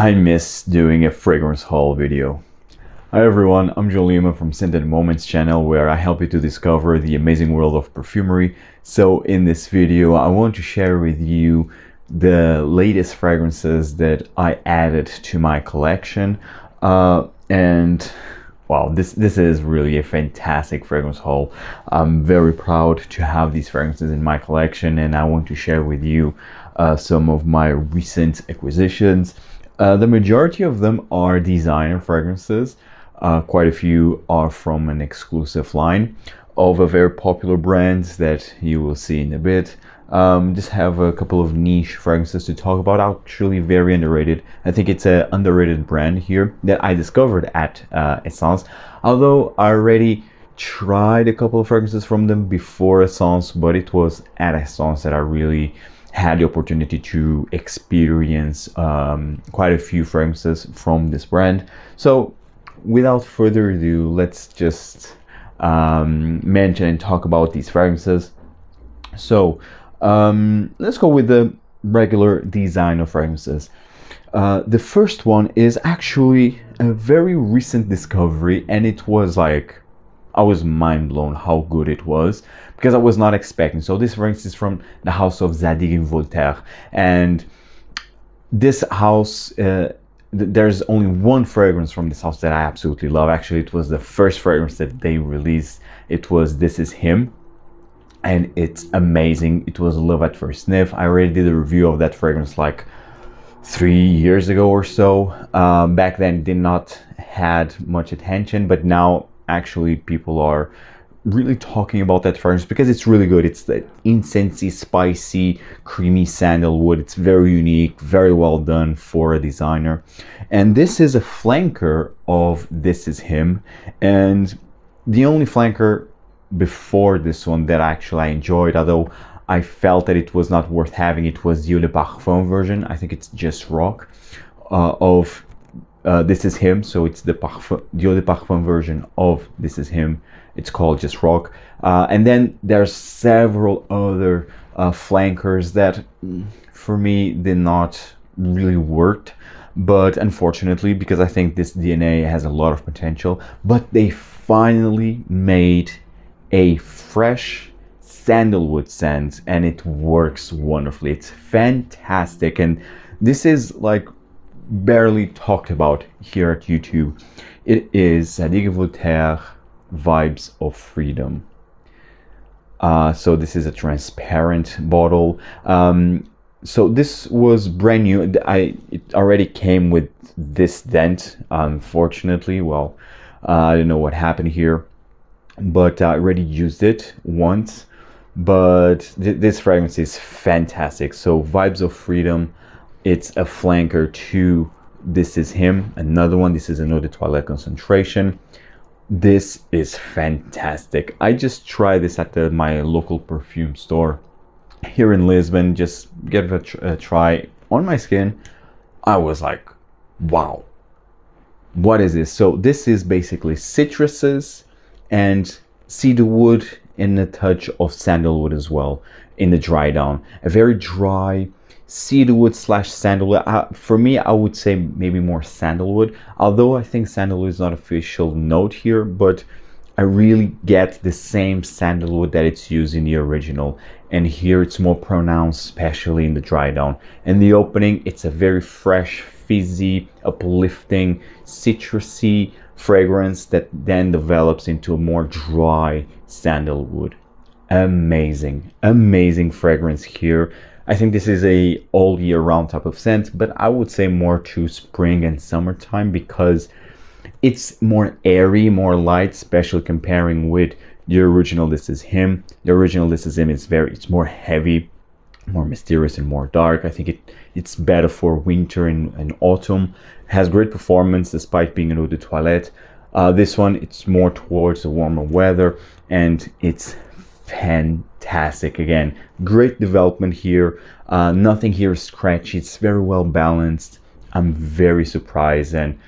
I miss doing a fragrance haul video. Hi everyone, I'm Jolima from Scented Moments channel, where I help you to discover the amazing world of perfumery. So in this video, I want to share with you the latest fragrances that I added to my collection. And wow, this is really a fantastic fragrance haul. I'm very proud to have these fragrances in my collection, and I want to share with you some of my recent acquisitions. The majority of them are designer fragrances. Quite a few are from an exclusive line of a very popular brand that you will see in a bit. Just have a couple of niche fragrances to talk about, actually very underrated. I think it's an underrated brand here that I discovered at Essence, although I already tried a couple of fragrances from them before Essence, but it was at Essence that I really had the opportunity to experience quite a few fragrances from this brand. So without further ado, let's just mention and talk about these fragrances. So let's go with the regular designer fragrances. The first one is actually a very recent discovery, and it was like, I was mind blown how good it was, because I was not expecting. So this fragrance is from the house of Zadig and Voltaire, and this house, there's only one fragrance from this house that I absolutely love. Actually, it was the first fragrance that they released. It was This Is Him, and it's amazing. It was love at first sniff. I already did a review of that fragrance like 3 years ago or so. Back then it did not had much attention, but now actually people are really talking about that fragrance because it's really good. It's that incensey, spicy, creamy sandalwood. It's very unique, very well done for a designer. And this is a flanker of This Is Him, and the only flanker before this one that actually I enjoyed, although I felt that it was not worth having, it was the Eau de Parfum version. I think it's just rock of This Is Him. So it's the Eau de Parfum version of This Is Him. It's called just rock. And then there's several other flankers that for me did not really work, but unfortunately, because I think this DNA has a lot of potential, but they finally made a fresh sandalwood scent, and it works wonderfully. It's fantastic, and this is like barely talked about here at YouTube. It is Zadig and Voltaire Vibes of Freedom. So this is a transparent bottle. So this was brand new. It already came with this dent, unfortunately. Well, I don't know what happened here, but I already used it once. But this fragrance is fantastic. So Vibes of Freedom, it's a flanker to This Is Him, another one. This is an Eau de Toilette concentration. This is fantastic. I just tried this at my local perfume store here in Lisbon. Just give it a try on my skin. I was like, wow, what is this? So this is basically citruses and cedarwood and a touch of sandalwood as well in the dry down. A very dry cedarwood slash sandalwood. For me, I would say maybe more sandalwood, although I think sandalwood is not official note here, but I really get the same sandalwood that it's used in the original, and here it's more pronounced, especially in the dry down. And the opening, it's a very fresh, fizzy, uplifting, citrusy fragrance that then develops into a more dry sandalwood. Amazing, amazing fragrance here. I think this is a all year round type of scent, but I would say more to spring and summertime because it's more airy, more light, especially comparing with the original This Is Him. The original This Is Him is it's more heavy, more mysterious, and more dark. I think it's better for winter and autumn. It has great performance despite being an eau de toilette. This one, it's more towards the warmer weather, and it's fantastic. Again, great development here. Nothing here is scratchy. It's very well balanced. I'm very surprised, and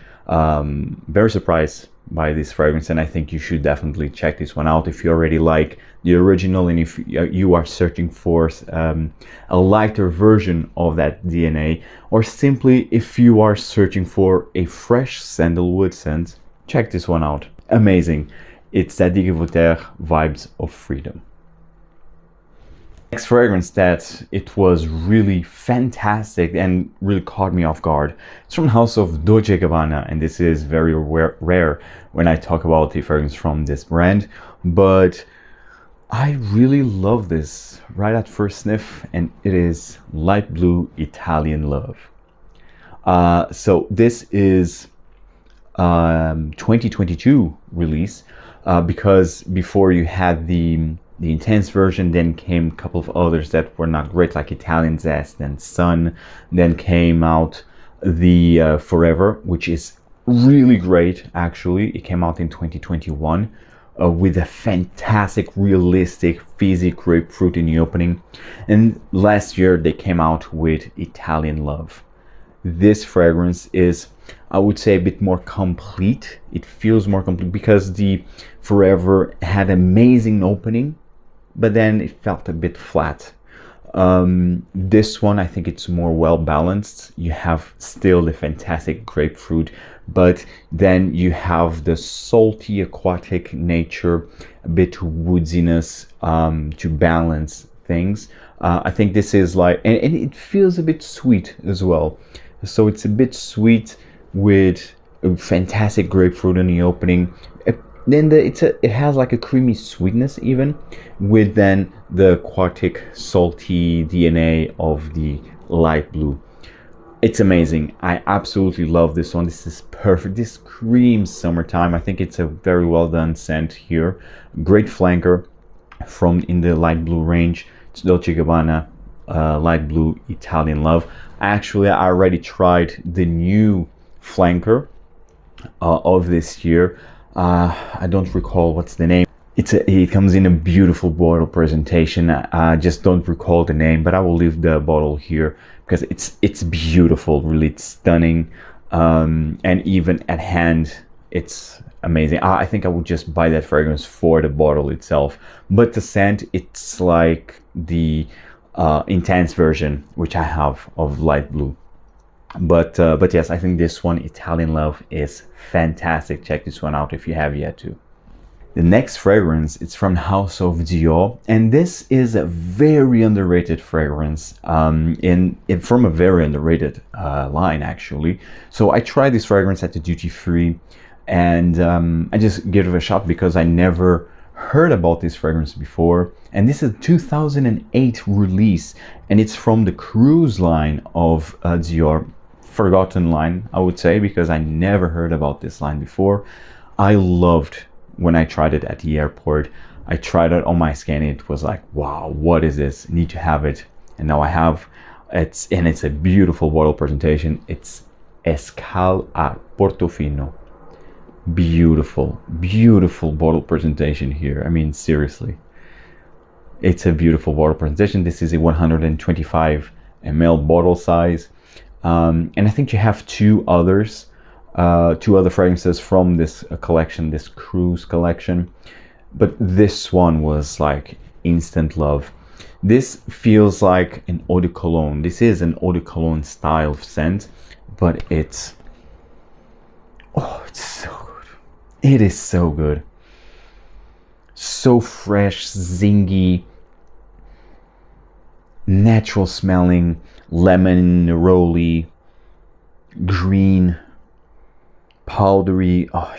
very surprised by this fragrance, and I think you should definitely check this one out if you already like the original, and if you are searching for a lighter version of that DNA, or simply if you are searching for a fresh sandalwood scent, check this one out. Amazing. It's Zadig and Voltaire Vibes of Freedom. Next fragrance that it was really fantastic and really caught me off guard. It's from the house of Dolce Gabbana, and this is very rare when I talk about the fragrance from this brand, but I really love this right at first sniff, and it is Light Blue Italian Love. So this is 2022 release, because before you had the intense version, then came a couple of others that were not great, like Italian Zest, then Sun, then came out the Forever, which is really great. Actually, it came out in 2021 with a fantastic, realistic, fizzy grapefruit in the opening, and last year they came out with Italian Love. This fragrance is, I would say, a bit more complete. It feels more complete because the Forever had amazing opening, but then it felt a bit flat. This one, I think it's more well balanced. You have still the fantastic grapefruit, but then you have the salty aquatic nature, a bit woodiness to balance things. I think this is like, and it feels a bit sweet as well. So it's a bit sweet with a fantastic grapefruit in the opening. Then it has like a creamy sweetness even, with then the aquatic salty DNA of the light blue. It's amazing. I absolutely love this one. This is perfect. This screams summertime. I think it's a very well done scent here. Great flanker from in the light blue range. It's Dolce Gabbana Light Blue Italian Love. Actually, I already tried the new flanker of this year. I don't recall what's the name. It comes in a beautiful bottle presentation. I just don't recall the name, but I will leave the bottle here because it's beautiful, really. It's stunning, and even at hand it's amazing. I think I would just buy that fragrance for the bottle itself, but the scent, it's like the intense version which I have of light blue. But yes, I think this one, Italian Love, is fantastic. Check this one out if you have yet to. The next fragrance, it's from the house of Dior, and this is a very underrated fragrance from a very underrated line actually. So I tried this fragrance at the duty free, and I just gave it a shot because I never heard about this fragrance before, and this is a 2008 release, and it's from the cruise line of Dior. Forgotten line, I would say, because I never heard about this line before. I loved when I tried it at the airport. I tried it on my skin, and it was like, wow, what is this? I need to have it, and now I have. It's a beautiful bottle presentation. It's Escale a Portofino. Beautiful, beautiful bottle presentation here. I mean, seriously, it's a beautiful bottle presentation. This is a 125 ml bottle size. And I think you have two other fragrances from this collection, this cruise collection, but this one was like instant love. This feels like an eau de cologne. This is an eau de cologne style of scent, but it's so good. It is so good. So fresh, zingy, natural smelling, lemon, neroli, green, powdery. Oh,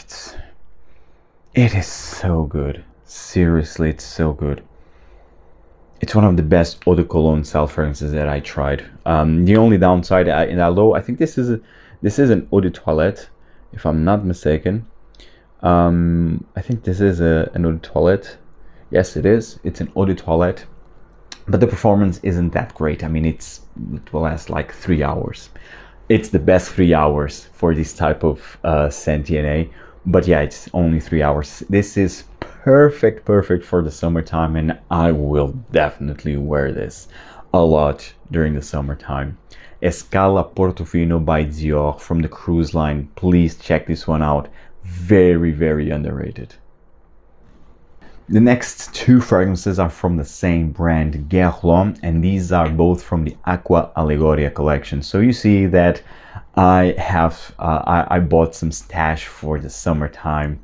it is so good. Seriously, it's so good. It's one of the best eau de cologne style fragrances that I tried. The only downside, although I think this is an eau de toilette, if I'm not mistaken. I think this is an eau de toilette. Yes, it is. It's an eau de toilette. But the performance isn't that great. I mean, it will last like 3 hours. It's the best 3 hours for this type of scent DNA. But yeah, it's only 3 hours. This is perfect for the summertime, and I will definitely wear this a lot during the summertime. Escale a Portofino by Dior from the cruise line. Please check this one out. very, very underrated. The next two fragrances are from the same brand, Guerlain, and these are both from the Aqua Allegoria collection. So you see that I have I bought some stash for the summertime,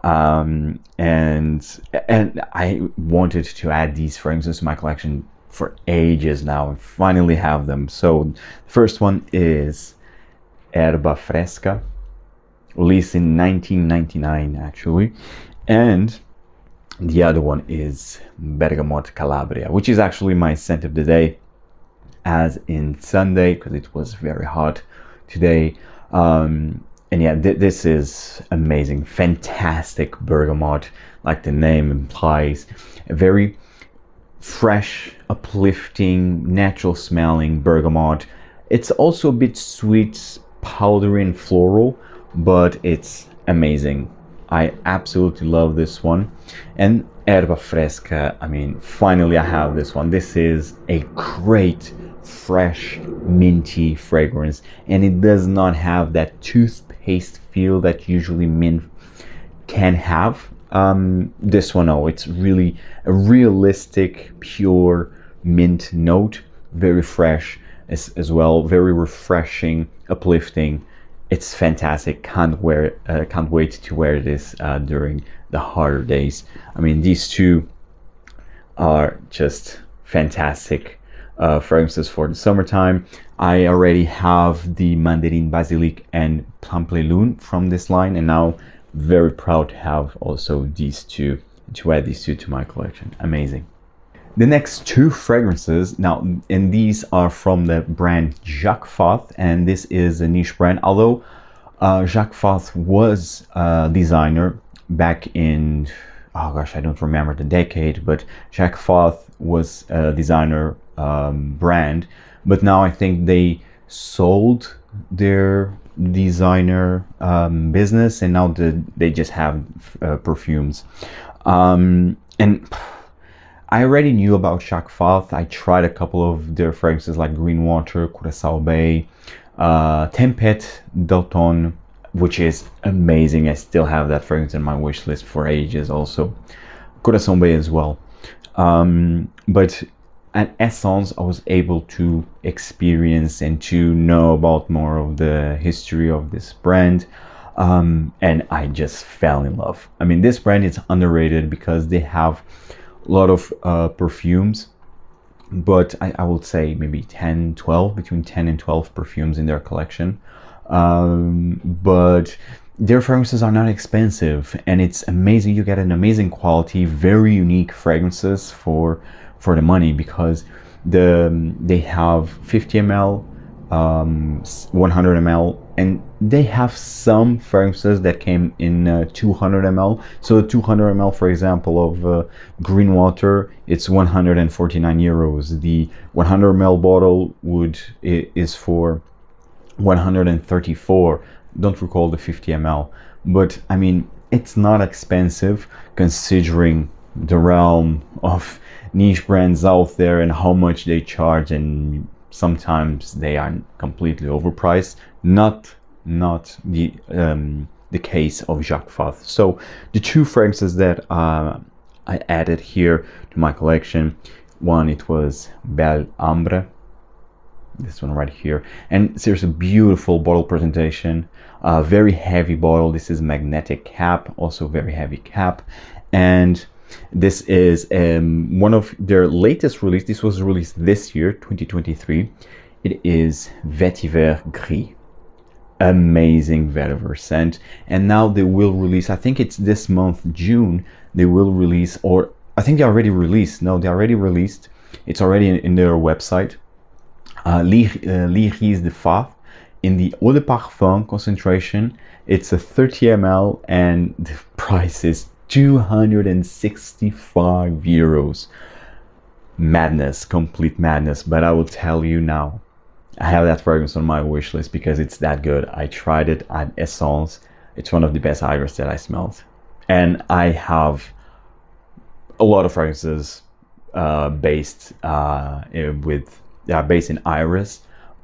and I wanted to add these fragrances to my collection for ages now, and finally have them. So the first one is Herba Fresca, released in 1999 actually, and the other one is Bergamote Calabria, which is actually my scent of the day, as in Sunday, because it was very hot today. And yeah, this is amazing, fantastic bergamot, like the name implies. A very fresh, uplifting, natural smelling bergamot. It's also a bit sweet, powdery and floral, but it's amazing. I absolutely love this one. And Herba Fresca, I mean, finally I have this one. This is a great, fresh, minty fragrance, and it does not have that toothpaste feel that usually mint can have. This one, no, it's really a realistic, pure mint note, very fresh as well, very refreshing, uplifting. It's fantastic. Can't wait to wear this during the hotter days. I mean, these two are just fantastic fragrances for the summertime. I already have the Mandarin Basilic and Pamplemousse from this line, and now very proud to have also these two, to add these two to my collection. Amazing. The next two fragrances now, and these are from the brand Jacques Fath, and this is a niche brand. Although Jacques Fath was a designer back in, oh gosh, I don't remember the decade, but Jacques Fath was a designer brand, but now I think they sold their designer business, and now they just have perfumes. And I already knew about Jacques Fath. I tried a couple of their fragrances like Green Water, Curaçao Bay, Tempête d'Automne, which is amazing. I still have that fragrance in my wish list for ages also. Curaçao Bay as well. But at Essence, I was able to experience and to know about more of the history of this brand. And I just fell in love. I mean, this brand is underrated because they have a lot of perfumes, but I would say maybe 10, 12, between 10 and 12 perfumes in their collection. But their fragrances are not expensive, and it's amazing. You get an amazing quality, very unique fragrances for the money, because they have 50 ml, 100 ml, and they have some fragrances that came in 200 ml. So the 200 ml, for example, of Green Water, it's 149 euros. The 100 ml bottle is for 134. Don't recall the 50 ml, but I mean, it's not expensive considering the realm of niche brands out there and how much they charge, and sometimes they are completely overpriced. Not the case of Jacques Fath. So the two fragrances that I added here to my collection, one, it was Belle Ambre, this one right here, and seriously beautiful bottle presentation, very heavy bottle. This is magnetic cap, also very heavy cap, and this is one of their latest release. This was released this year, 2023. It is Vetiver Gris. Amazing Vetiver scent. And now they will release, I think it's this month, June, they will release, or I think they already released. No, they already released. It's already in their website. Gris de Fath in the Eau de Parfum concentration. It's a 30 ml, and the price is 265 euros. Madness, complete madness. But I will tell you now, I have that fragrance on my wish list because it's that good. I tried it at Essence. It's one of the best iris that I smelled. And I have a lot of fragrances based in iris.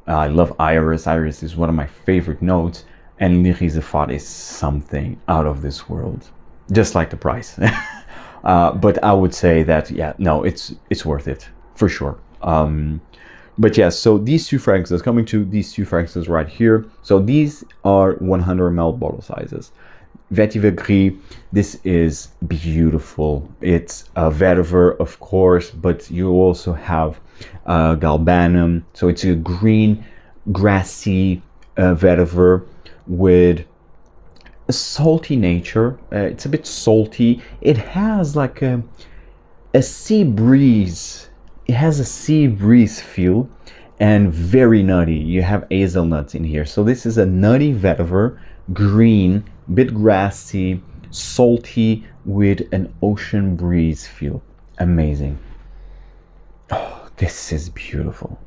I love iris. Iris is one of my favorite notes. And Gris Fath is something out of this world, just like the price. But I would say that, yeah, no, it's worth it for sure. But yeah, so these two fragrances, coming to these two fragrances right here. So these are 100 ml bottle sizes. Vetiver Gris, this is beautiful. It's a Vetiver, of course, but you also have Gabbana. So it's a green, grassy Vetiver with a salty nature. It's a bit salty. It has like a sea breeze. It has a sea breeze feel and very nutty. You have hazelnuts in here. So this is a nutty Vetiver, green, bit grassy, salty with an ocean breeze feel. Amazing. Oh, this is beautiful.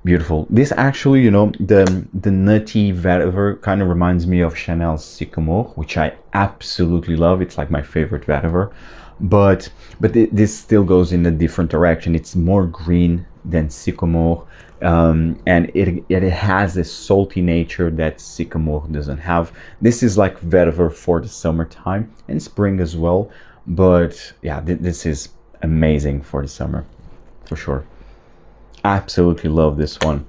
Beautiful. This actually, you know, the nutty Vetiver kind of reminds me of Chanel's Sycamore, which I absolutely love. It's like my favorite Vetiver. But this still goes in a different direction. It's more green than Sycamore, and it has this salty nature that Sycamore doesn't have. This is like Vetiver for the summertime and spring as well. But yeah, this is amazing for the summer, for sure. Absolutely love this one.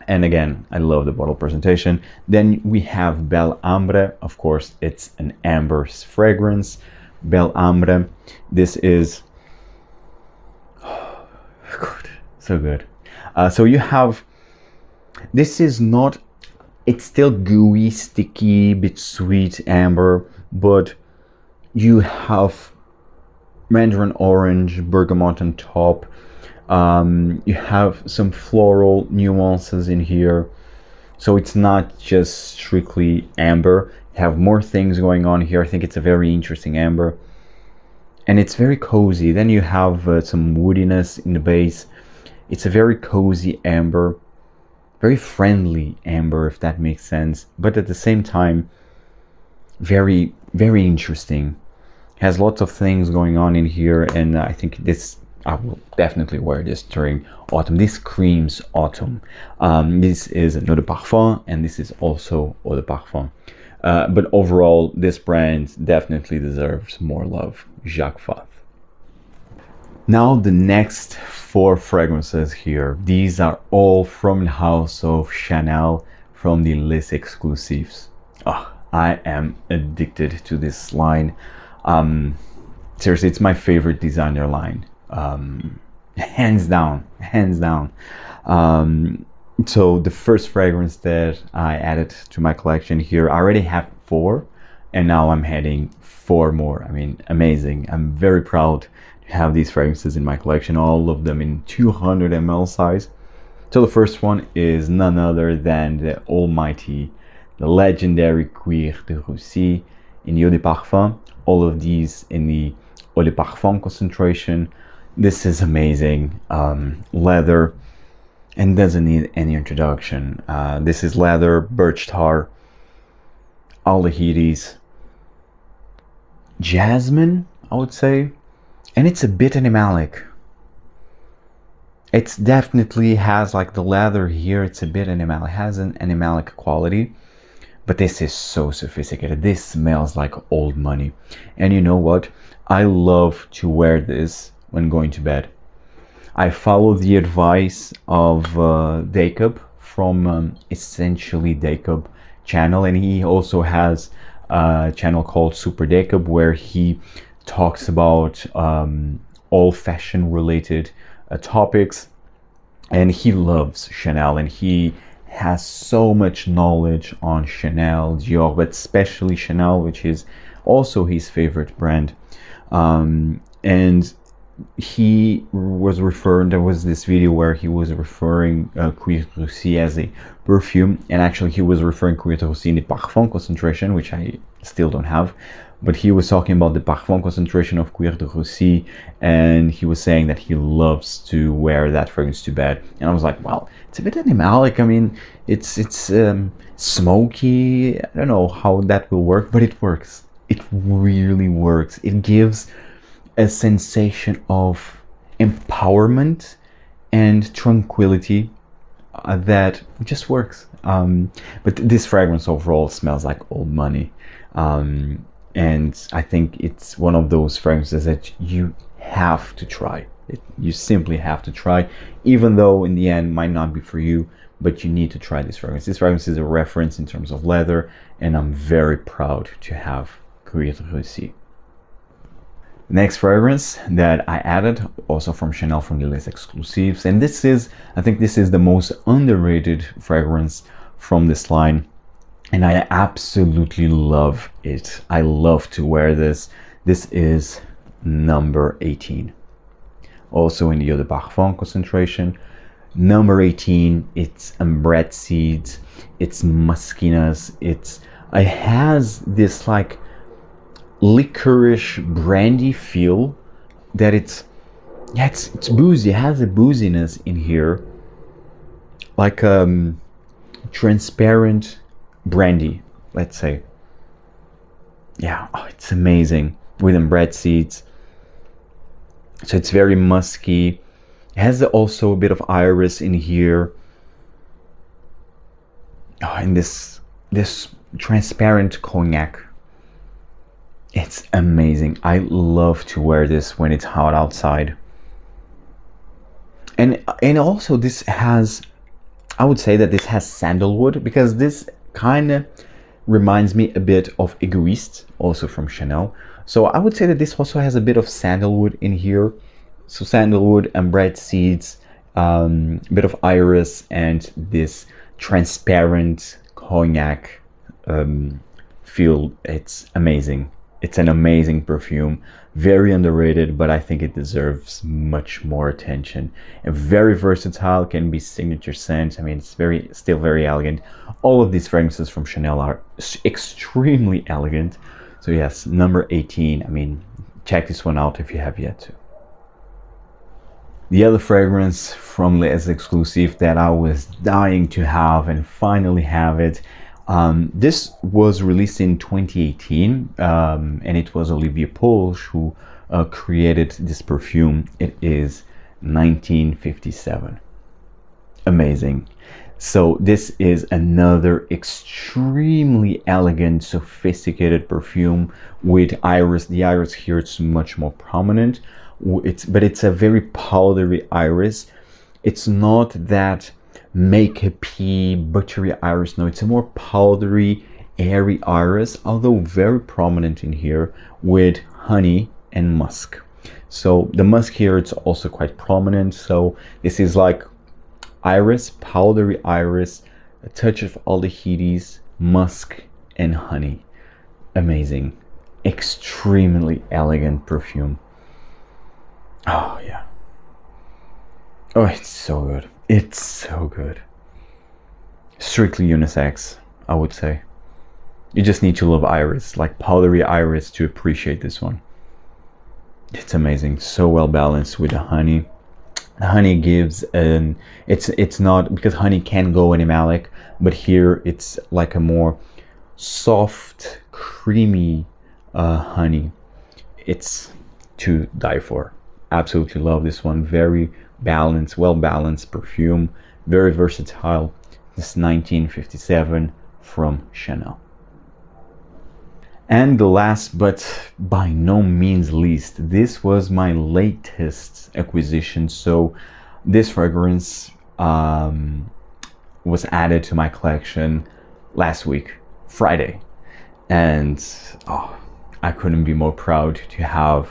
And again, I love the bottle presentation. Then we have Belle Ambre. Of course, it's an amber fragrance. Belle Ambre. This is good, so good. So you have, this is not, it's still gooey, sticky, bit sweet amber, but you have mandarin orange, bergamot on top. You have some floral nuances in here, so it's not just strictly amber. You have more things going on here. I think it's a very interesting amber, and it's very cozy. Then you have some woodiness in the base. It's a very cozy amber, very friendly amber, if that makes sense, but at the same time very, very interesting. Has lots of things going on in here, and I think this, I will definitely wear this during autumn. This screams autumn. This is an eau de parfum, and this is also eau de parfum. But overall, this brand definitely deserves more love. Jacques Fath. Now the next 4 fragrances here. These are all from the house of Chanel, from the Les Exclusives. Oh, I am addicted to this line. Seriously, it's my favorite designer line. Hands down. So the first fragrance that I added to my collection here, I already have 4, and now I'm adding 4 more. I mean, amazing. I'm very proud to have these fragrances in my collection, all of them in 200 ml size. So the first one is none other than the almighty, the legendary Cuir de Russie in eau de parfum. All of these in the eau de parfum concentration. This is amazing. Leather, and doesn't need any introduction. This is leather, birch tar, aldehydes, jasmine, I would say, and it's a bit animalic. It's definitely has like the leather here. It's a bit animalic, has an animalic quality, but this is so sophisticated. This smells like old money, and you know what? I love to wear this when going to bed. I follow the advice of Jacob from Essentially Jacob channel, and he also has a channel called Super Jacob where he talks about all fashion related topics, and he loves Chanel, and he has so much knowledge on Chanel, Dior, but especially Chanel, which is also his favorite brand. And he was referring, there was this video where he was referring Cuir de Russie as a perfume, and actually he was referring Cuir de Russie in the parfum concentration, which I still don't have, but he was talking about the parfum concentration of Cuir de Russie, and he was saying that he loves to wear that fragrance to bed. And I was like, well, it's a bit animalic. I mean, it's smoky. I don't know how that will work, but it works. It really works. It gives a sensation of empowerment and tranquility. that just works. But this fragrance overall smells like old money. And I think it's one of those fragrances that you have to try. You simply have to try, even though in the end might not be for you, but you need to try this fragrance. This fragrance is a reference in terms of leather, and I'm very proud to have Cuir Russie. Next fragrance that I added, also from Chanel, from the Les Exclusives, and this is, I think this is the most underrated fragrance from this line, and I absolutely love it. I love to wear this. This is number 18. Also in the Eau de Parfum concentration. Number 18, it's Ambre seeds, it's muskiness, it has this like licorice brandy feel that it's boozy. It has a booziness in here, like transparent brandy, let's say. Yeah, oh, it's amazing with Ambre seeds. So it's very musky. It has also a bit of iris in here. Oh, and this transparent cognac. It's amazing. I love to wear this when it's hot outside. And also this has, I would say that this has sandalwood, because this kind of reminds me a bit of Egoist, also from Chanel. So I would say that this also has a bit of sandalwood in here. So sandalwood and Ambre seeds, a bit of iris, and this transparent cognac feel. It's amazing. It's an amazing perfume, very underrated, but I think it deserves much more attention. And very versatile, can be signature scent. I mean, it's still very elegant. All of these fragrances from Chanel are extremely elegant. So yes, number 18. I mean, check this one out if you have yet to. The other fragrance from Les Exclusives that I was dying to have and finally have it. This was released in 2018, and it was Olivier Polge who created this perfume. It is 1957. Amazing. So this is another extremely elegant, sophisticated perfume with iris. The iris here is much more prominent. But it's a very powdery iris. It's not that makeup-y, buttery iris. No, it's a more powdery, airy iris, although very prominent in here with honey and musk. So the musk here, it's also quite prominent. So this is like iris, powdery iris, a touch of aldehydes, musk, and honey. Amazing. Extremely elegant perfume. Oh yeah. Oh, it's so good. It's so good. Strictly unisex, I would say. You just need to love iris, like powdery iris, to appreciate this one. It's amazing. So well balanced with the honey. The honey gives an, it's not, because honey can go animalic, but here it's like a more soft, creamy honey. It's to die for. Absolutely love this one. Very balanced, well balanced perfume, very versatile. This is 1957 from Chanel. And the last but by no means least, this was my latest acquisition. So this fragrance was added to my collection last week, Friday, and oh, I couldn't be more proud to have.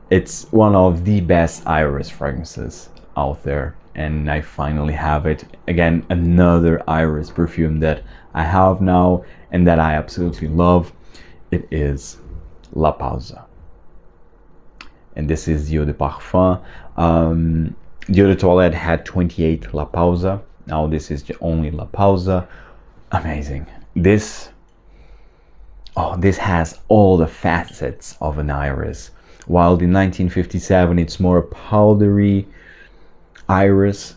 It's one of the best iris fragrances out there, and I finally have it. Again, another iris perfume that I have now and that I absolutely love. It is La Pausa, and this is the Eau de Parfum. The Eau de Toilette had 28 La Pausa. Now this is the only La Pausa. Amazing. This has all the facets of an iris. While the 1957, it's more powdery iris,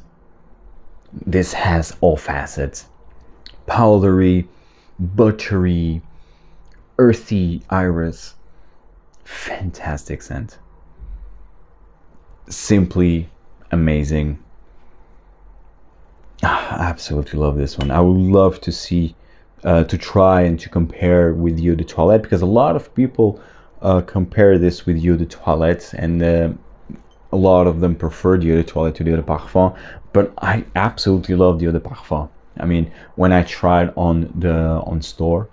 this has all facets. Powdery, buttery, earthy iris. Fantastic scent. Simply amazing. I absolutely love this one. I would love to see, to try and to compare with Eau de Toilette, because a lot of people compare this with Eau de Toilette, and a lot of them prefer the Eau de Toilette to the Eau de Parfum, but I absolutely love the Eau de Parfum. I mean, when I tried on store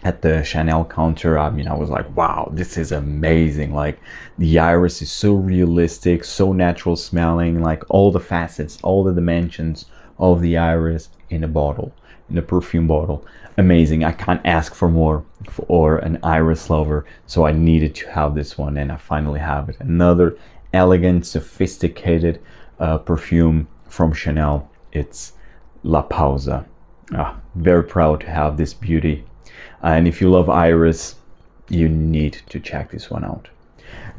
at the Chanel counter, I mean, I was like, wow, this is amazing. Like, the iris is so realistic, so natural smelling, like all the facets, all the dimensions of the iris in a bottle, in a perfume bottle. Amazing. I can't ask for more for an iris lover, so I needed to have this one, and I finally have it. Another elegant, sophisticated perfume from Chanel. It's La Pausa. Very proud to have this beauty. And if you love iris, you need to check this one out.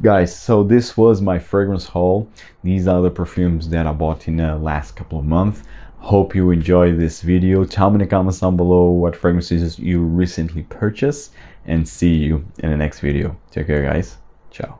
Guys, so this was my fragrance haul. These are the perfumes that I bought in the last couple of months. Hope you enjoyed this video. Tell me in the comments down below what fragrances you recently purchased, and see you in the next video. Take care, guys. Ciao.